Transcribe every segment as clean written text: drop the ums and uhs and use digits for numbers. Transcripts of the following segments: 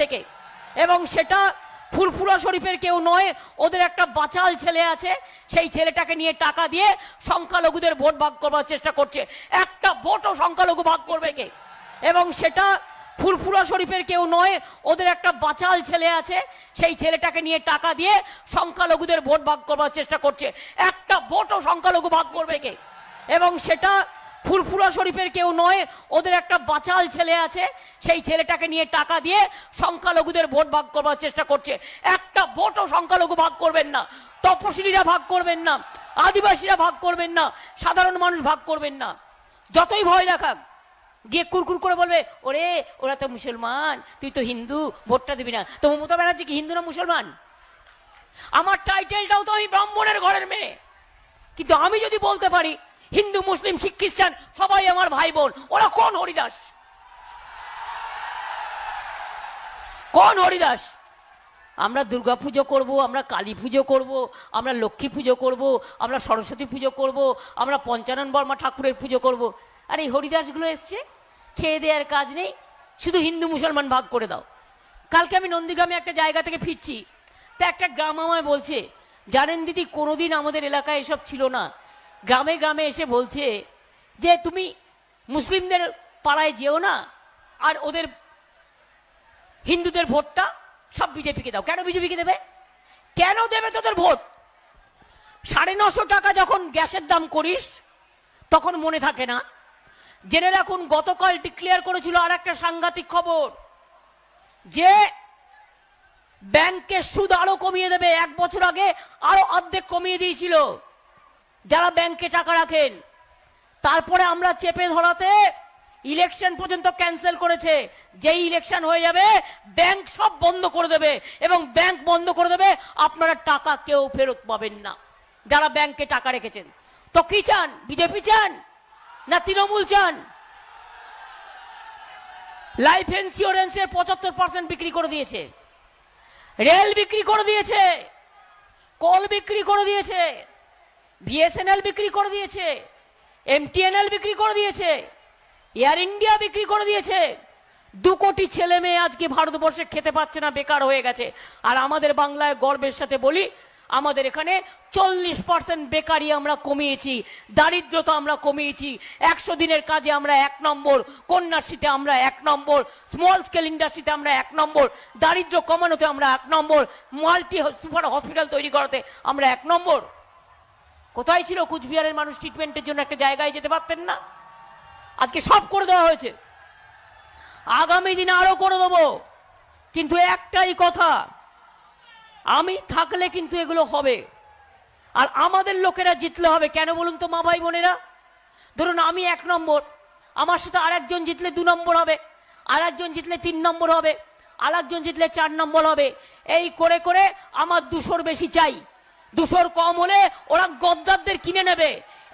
থেকে, এবং সেটা ফুরফুরা শরীফের কেউ নয়, ওদের একটা বাচাল ছেলে আছে, সেই ছেলেটাকে নিয়ে টাকা দিয়ে সংখ্যালঘুদের ভোট ভাগ করবার চেষ্টা করছে। একটা ভোটও সংখ্যালঘু ভাগ করবে কে? এবং সেটা ফুরফুরা শরীফের কেউ নয়, ওদের একটা বাচাল ছেলে আছে, সেই ছেলেটাকে নিয়ে টাকা দিয়ে সংখ্যালঘুদের ভোট ভাগ করবার চেষ্টা করছে। একটা ভোটও সংখ্যালঘু ভাগ করবে কে? এবং সেটা ফুরফুরা শরীফের কেউ নয়, ওদের একটা বাচাল ছেলে আছে, সেই ছেলেটাকে নিয়ে টাকা দিয়ে সংখ্যালঘুদের ভোট ভাগ করবার চেষ্টা করছে। একটা ভোটও সংখ্যালঘু ভাগ করবেন না, তপশিলীরা ভাগ করবেন না, আদিবাসীরা ভাগ করবেন না, সাধারণ মানুষ ভাগ করবেন না। যতই ভয় দেখাক, গিয়ে কুরকুর করে বলবে, ওরে ওরা তো মুসলমান, তুই তো হিন্দু, ভোটটা দিবি না। তো মমতা ব্যানার্জি কি হিন্দু না মুসলমান? আমার টাইটেলটাও তো আমি ব্রাহ্মণের ঘরের মেয়ে, কিন্তু আমি যদি বলতে পারি হিন্দু মুসলিম শিখ খ্রিস্টান সবাই আমার ভাই বোন, ওরা কোন হরিদাস? কোন হরিদাস? আমরা দুর্গা পুজো করব, আমরা কালী পুজো করব, আমরা লক্ষ্মী পুজো করব, আমরা সরস্বতী পুজো করব, আমরা পঞ্চানন বর্মা ঠাকুরের পুজো করব। আর এই হরিদাসগুলো এসছে, খেয়ে দেওয়ার কাজ নেই, শুধু হিন্দু মুসলমান ভাগ করে দাও। কালকে আমি নন্দীগ্রামে একটা জায়গা থেকে ফিরছি, তা একটা গ্রাম আমায় বলছে, জানেন দিদি কোনোদিন আমাদের এলাকায় এসব ছিল না। গ্রামে গ্রামে এসে বলছে যে তুমি মুসলিমদের পাড়ায় যেও না, আর ওদের হিন্দুদের ভোটটা সব বিজেপিকে দাও। কেন বিজেপিকে দেবে? কেন দেবে তোদের ভোট? 950 টাকা যখন গ্যাসের দাম করিস তখন মনে থাকে না? জেনে রাখুন, গতকাল ডিক্লেয়ার করেছিল আর একটা সাংঘাতিক খবর, যে ব্যাংকের সুদ আরো কমিয়ে দেবে। 1 বছর আগে আরো অর্ধেক কমিয়ে দিয়েছিল যারা ব্যাংকে টাকা রাখেন। তারপরে আমরা চেপে ধরাতে ইলেকশন পর্যন্ত ক্যান্সেল করেছে। যেই ইলেকশন হয়ে যাবে ব্যাংক সব বন্ধ করে দেবে, এবং ব্যাংক বন্ধ করে দেবে, আপনারা টাকা কেউ ফেরত পাবেন না যারা ব্যাংকে টাকা রেখেছেন। তো কি চান? বিজেপি চান না তৃণমূল চান? লাইফ ইন্স্যুরেন্সের 75% বিক্রি করে দিয়েছে, রেল বিক্রি করে দিয়েছে, কল বিক্রি করে দিয়েছে, বিএসএনএল বিক্রি করে দিয়েছে, এমটিএনএল বিক্রি করে দিয়েছে, এয়ার ইন্ডিয়া বিক্রি করে দিয়েছে। 2 কোটি ছেলে মেয়ে আজকে ভারতবর্ষে খেতে পাচ্ছে না, বেকার হয়ে গেছে। আর আমাদের বাংলায় গর্বের সাথে বলি, আমাদের এখানে 40% বেকারি আমরা কমিয়েছি, দারিদ্রতা আমরা কমিয়েছি। 100 দিনের কাজে আমরা 1 নম্বর, কন্যাশ্রীতে আমরা 1 নম্বর, স্মল স্কেল ইন্ডাস্ট্রিতে আমরা 1 নম্বর, দারিদ্র কমানোতে আমরা 1 নম্বর, মাল্টি সুপার হসপিটাল তৈরি করাতে আমরা 1 নম্বর। কোথায় ছিল কুচবিহারের মানুষ ট্রিটমেন্টের জন্য একটা জায়গায় যেতে পারতেন না? আজকে সব করে দেওয়া হয়েছে, আগামী দিনে আরো করে দেবো। কিন্তু একটাই কথা, আমি থাকলে কিন্তু এগুলো হবে, আর আমাদের লোকেরা জিতলে হবে। কেন বলুন তো মা ভাই বোনেরা? ধরুন আমি 1 নম্বর, আমার সাথে আরেকজন জিতলে 2 নম্বর হবে, আরেকজন জিতলে 3 নম্বর হবে, আরেকজন জিতলে 4 নম্বর হবে। এই করে করে আমার 200-র বেশি চাই। 200-র কম হলে ওরা গদ্দারদের কিনে নেবে।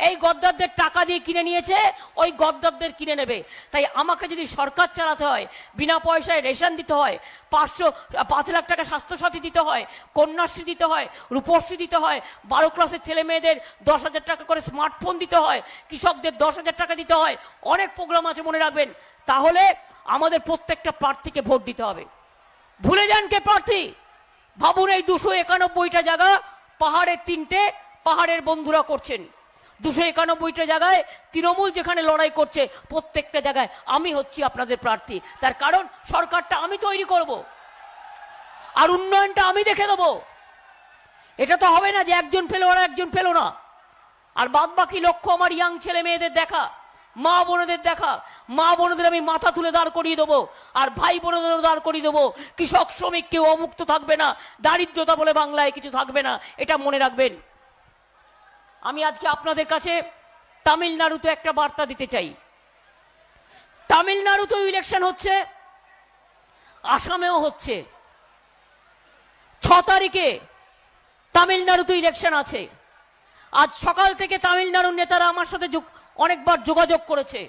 এই গদ্দারদের টাকা দিয়ে কিনে নিয়েছে, ওই গদ্দারদের কিনে নেবে। তাই আমাকে যদি সরকার চালাতে হয়, বিনা পয়সায় রেশন দিতে হয়, 5 লাখ টাকা স্বাস্থ্যসাথী দিতে হয়, কন্যাশ্রী দিতে হয়, রূপশ্রী দিতে হয়, 12 ক্লাসের ছেলে মেয়েদের 10,000 টাকা করে স্মার্টফোন দিতে হয়, কৃষকদের 10,000 টাকা দিতে হয়, অনেক প্রোগ্রাম আছে মনে রাখবেন। তাহলে আমাদের প্রত্যেকটা প্রার্থীকে ভোট দিতে হবে। ভুলে যান কে প্রার্থী। ভাবুন এই 291টা জায়গা পাহাড়ের 3টে পাহাড়ের বন্ধুরা করছেন, 291টা জায়গায় তৃণমূল যেখানে লড়াই করছে, প্রত্যেকটা জায়গায় আমি হচ্ছি আপনাদের প্রার্থী। তার কারণ সরকারটা আমি তৈরি করব, আর উন্নয়নটা আমি দেখে দেবো। এটা তো হবে না যে একজন পেল আর একজন পেল না। আর বাদ বাকি লক্ষ্য আমার ইয়াং ছেলে মেয়েদের দেখা, মা বোনদের দেখা। মা বোনদের আমি মাথা তুলে দাঁড় করিয়ে দেবো, আর ভাই বোনদের দাঁড় করিয়ে দেবো। কৃষক শ্রমিক কেউ অমুক্ত থাকবে না, দারিদ্রতা বলে বাংলায় কিছু থাকবে না, এটা মনে রাখবেন। আমি আজকে আপনাদের কাছে তামিলনাড়ুতে একটা বার্তা দিতে চাই। তামিলনাড়ুতেও ইলেকশন হচ্ছে, আসামেও হচ্ছে। 6 তারিখে তামিলনাড়ুতে ইলেকশন আছে। আজ সকাল থেকে তামিলনাড়ুর নেতারা আমার সাথে অনেকবার যোগাযোগ করেছে।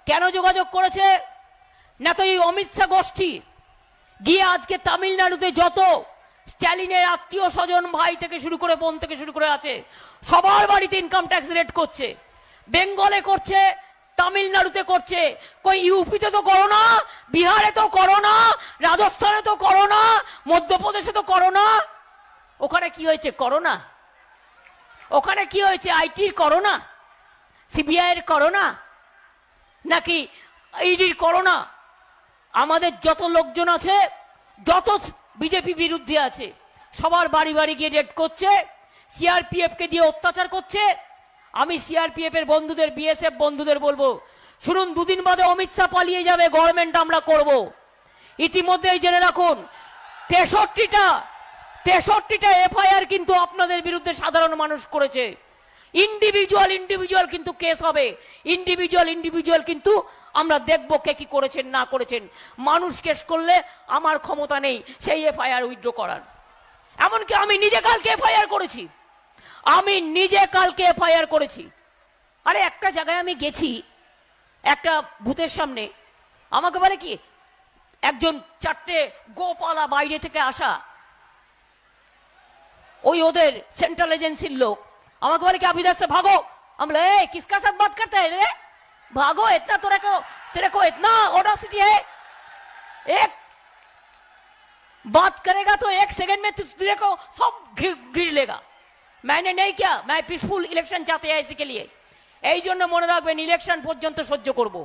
কেন যোগাযোগ করেছে? না তো এই অমিত শাহ গোষ্ঠী গিয়ে আজকে তামিলনাড়ুতে যত স্ট্যালিনের আত্মীয় স্বজন, ভাই থেকে শুরু করে বোন থেকে শুরু করে আছে, সবার বাড়িতে ইনকাম ট্যাক্স রেট করছে। বেঙ্গলে করছে, তামিলনাড়ুতে করছে, কই ইউপিতে তো করো না, বিহারে তো করো না, রাজস্থানে তো করো না, মধ্যপ্রদেশে তো করো না। ওখানে কি হয়েছে? করোনা। ওখানে কি হয়েছে? আইটির করোনা, সিবিআই এর করোনা, নাকি ইডির করোনা? আমাদের যত লোকজন আছে, যত বিজেপি বিরুদ্ধে আছে, সবার বাড়ি বাড়ি গিয়ে রেড করছে, সিআরপিএফ কে দিয়ে অত্যাচার করছে। আমি সিআরপিএফ এর বন্ধুদের, বিএসএফ বন্ধুদের বলবো, শুনুন, দুদিন বাদে অমিত শাহ পালিয়ে যাবে, গভর্নমেন্ট আমরা করব। ইতিমধ্যেই জেনে রাখুন, 63টা এফআইআর কিন্তু আপনাদের বিরুদ্ধে সাধারণ মানুষ করেছে। ইন্ডিভিজুয়াল কিন্তু কেস হবে, ইন্ডিভিজুয়াল কিন্তু আমরা দেখবো কে কি করেছেন না করেছেন। মানুষ কেস করলে আমার ক্ষমতা নেই সেই এফআইআর উইথড্র করার। এমনকি আমি নিজে কালকে এফআইআর করেছি। আরে একটা জায়গায় আমি গেছি, একটা বুথের সামনে, আমাকে বলে কি, একজন 4টে গোপালা বাইরে থেকে আসা, ওই ওদের সেন্ট্রাল এজেন্সির লোক, আমাকে বলে কি, आप इधर से भागो। हम बोले, किसका साथ बात करते हैं रे, भागो, इतना तेरे को इतना ऑडेसिटी है, एक बात करेगा तो 1 सेकंड में तुझे को सब गिर लेगा। मैंने नहीं किया, मैं पीसफुल इलेक्शन चाहते हैं इसी के लिए। এই জন্য মনে রাখবেন, ইলেকশন পর্যন্ত সহ্য করব,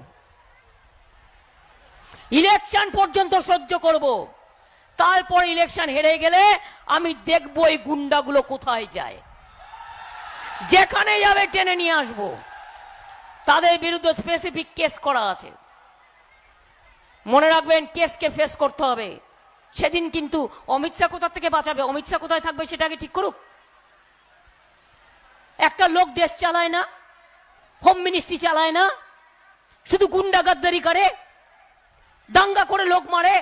ইলেকশন পর্যন্ত সহ্য করব। তারপর ইলেকশন হেরে গেলে আমি দেখব এই গুন্ডাগুলো কোথায় যায়, যেখানে যাবে টেনে নিয়ে আসবো। তাদের বিরুদ্ধে স্পেসিফিক কেস করা আছে, মনে রাখবেন, কেসকে ফেস করতে হবে। সেদিন কিন্তু অমিত শাহ কোথা থেকে বাঁচাবে? অমিত শাহ কোথায় থাকবে সেটাকে ঠিক করুক। একটা লোক দেশ চালায় না, হোম মিনিস্ট্রি চালায় না, শুধু গুন্ডা গাদ্দারি করে, দাঙ্গা করে লোক মারে।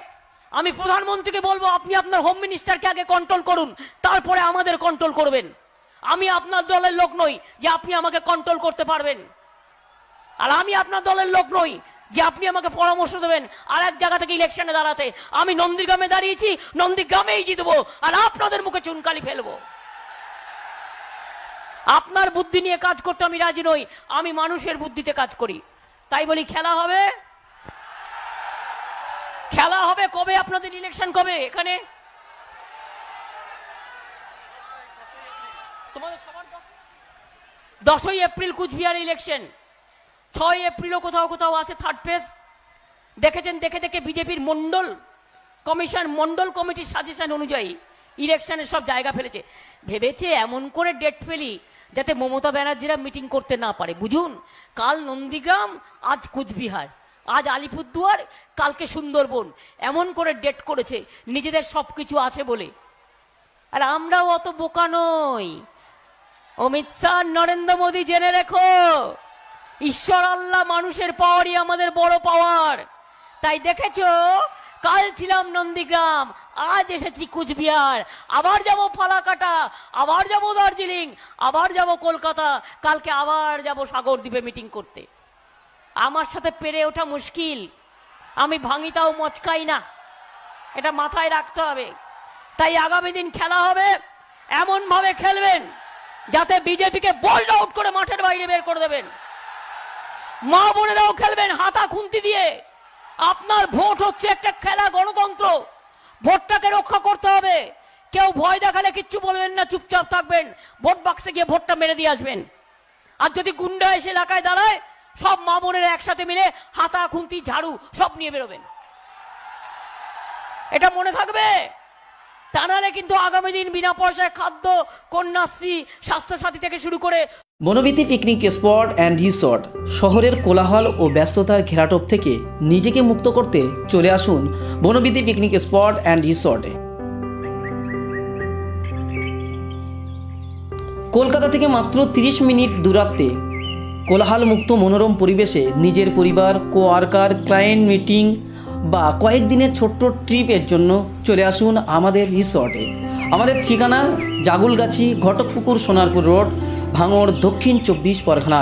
আমি প্রধানমন্ত্রীকে বলবো, আপনি আপনার হোম মিনিস্টারকে আগে কন্ট্রোল করুন, তারপরে আমাদের কন্ট্রোল করবেন। আমি আপনার দলের লোক নই যে আপনি আমাকে কন্ট্রোল করতে পারবেন, আর আমি আপনার দলের লোক নই যে আপনি আমাকে পরামর্শ দেবেন আর এক জায়গা থেকে ইলেকশনে দাঁড়াতে। আমি নন্দীগ্রামে দাঁড়িয়েছি, নন্দীগ্রামেই জিতবো, আর আপনাদের মুখে চুনকালি ফেলবো। আপনার বুদ্ধি নিয়ে কাজ করতে আমি রাজি নই, আমি মানুষের বুদ্ধিতে কাজ করি। তাই বলি, খেলা হবে কবে? আপনাদের ইলেকশন কবে? এখানে তোমাদের সবার 10ই এপ্রিল কুচবিহার ইলেকশন, 6 এপ্রিলও কোথাও কোথাও আছে থার্ড ফেজ। দেখেছেন, দেখে বিজেপির মন্ডল কমিটির সাজেশন অনুযায়ী ইলেকশনের সব জায়গা ফেলেছে। ভেবেছে এমন করে ডেট ফেলি যাতে মমতা ব্যানার্জিরা মিটিং করতে না পারে। বুঝুন, কাল নন্দীগ্রাম, আজ কুচবিহার, আজ আলিপুরদুয়ার, কালকে সুন্দরবন, এমন করে ডেট করেছে নিজেদের সবকিছু আছে বলে। আর আমরাও অত বোকা নই। অমিত শাহ, নরেন্দ্র মোদী, জেনে রেখো, ঈশ্বর আল্লাহ মানুষের পাওয়ারই আমাদের বড় পাওয়ার। তাই দেখেছো, কাল ছিলাম নন্দীগ্রাম, আজ এসেছি কুচবিহার, আবার যাব ফালাকাটা, আবার যাব দার্জিলিং, আবার যাব কলকাতা, কালকে আবার যাব সাগরদ্বীপে মিটিং করতে। আমার সাথে পেরে ওঠা মুশকিল, আমি ভাঙিতাও মচকাই না, এটা মাথায় রাখতে হবে। তাই আগামী দিন খেলা হবে, এমন ভাবে খেলবেন যাতে বিজেপিকে বোল্ড আউট করে মাঠের বাইরে বের করে দেবেন। মা বোনেরাও খেলবেন হাতা খুন্তি দিয়ে। আপনার ভোট হচ্ছে একটা খেলা, গণতন্ত্র, ভোটটাকে রক্ষা করতে হবে। কেউ ভয় দেখালে কিচ্ছু বলবেন না, চুপচাপ থাকবেন, ভোট বাক্সে গিয়ে ভোটটা মেরে দিয়ে আসবেন। আর যদি গুন্ডা এসে এলাকায় দাঁড়ায়, সব মা বোনেরা একসাথে মিলে হাতা খুন্তি ঝাড়ু সব নিয়ে বেরোবেন, এটা মনে থাকবে। তা নাহলে কিন্তু আগামী দিন বিনা পয়সায় খাদ্য, কন্যাশ্রী, স্বাস্থ্যসাথী থেকে শুরু করে Banabithi picnic spot and resort শহরের কোলাহল ও ব্যস্ততার ঘেরাটোপ থেকে নিজেকে মুক্ত করতে চলে আসুন বনবিথী পিকনিক স্পট অ্যান্ড রিসর্টে। কলকাতা থেকে মাত্র 30 মিনিট দূরত্বে কোলাহল মুক্ত মনোরম পরিবেশে নিজের পরিবার, কোয়ার্কার, ক্লায়েন্ট মিটিং বা কয়েকদিনের ছোট্ট ট্রিপের জন্য চলে আসুন আমাদের রিসর্টে। আমাদের ঠিকানা জাগুলগাছি, ঘটকপুকুর, সোনারপুর রোড, ভাঙড়, দক্ষিণ 24 পরগনা।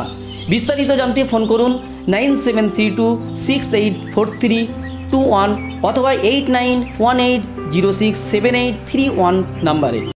বিস্তারিত জানতে ফোন করুন 9732684321 অথবা 8918067831 নাম্বারে।